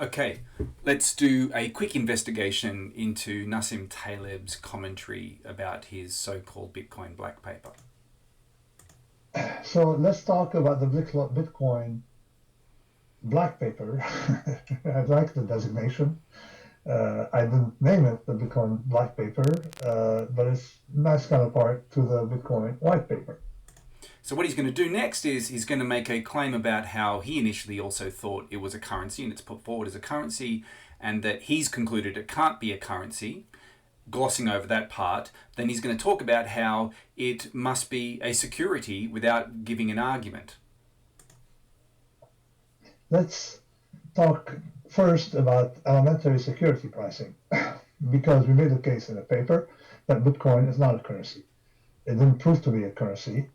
Okay, let's do a quick investigation into Nassim Taleb's commentary about his so-called Bitcoin black paper. So let's talk about the Bitcoin black paper. I like the designation. I didn't name it the Bitcoin black paper, but it's a nice counterpart to the Bitcoin white paper. So what he's going to do next is he's going to make a claim about how he initially also thought it was a currency and it's put forward as a currency, and that he's concluded it can't be a currency, glossing over that part. Then he's going to talk about how it must be a security without giving an argument. Let's talk first about elementary security pricing, because we made a case in the paper that Bitcoin is not a currency. It didn't prove to be a currency.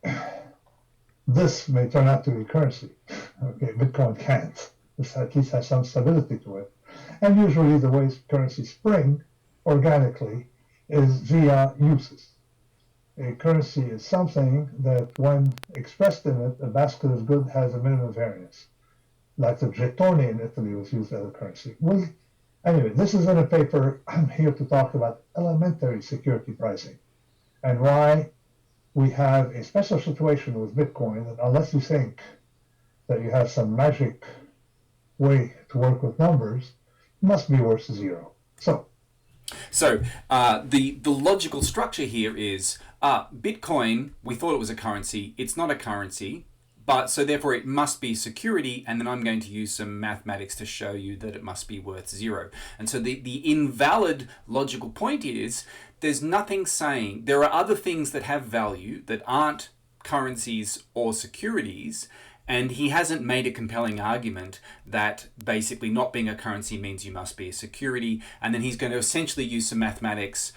This may turn out to be a currency. Okay, Bitcoin can't. This at least has some stability to it. And usually the way currencies spring organically is via uses. A currency is something that when expressed in it, a basket of goods has a minimum variance. Like the gettone in Italy was used as a currency. Well, anyway, this is in a paper. I'm here to talk about elementary security pricing and why we have a special situation with Bitcoin that unless you think that you have some magic way to work with numbers, it must be worth zero. So the logical structure here is Bitcoin. We thought it was a currency. It's not a currency, but so therefore it must be security. And then I'm going to use some mathematics to show you that it must be worth zero. And so the invalid logical point is there's nothing saying there are other things that have value that aren't currencies or securities. And he hasn't made a compelling argument that basically not being a currency means you must be a security. And then he's going to essentially use some mathematics.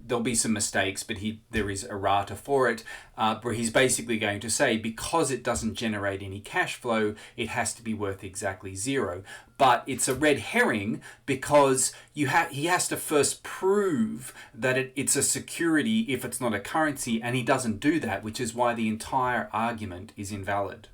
There'll be some mistakes, but there is errata for it, where he's basically going to say because it doesn't generate any cash flow, it has to be worth exactly zero. But it's a red herring because he has to first prove that it's a security if it's not a currency, and he doesn't do that, which is why the entire argument is invalid.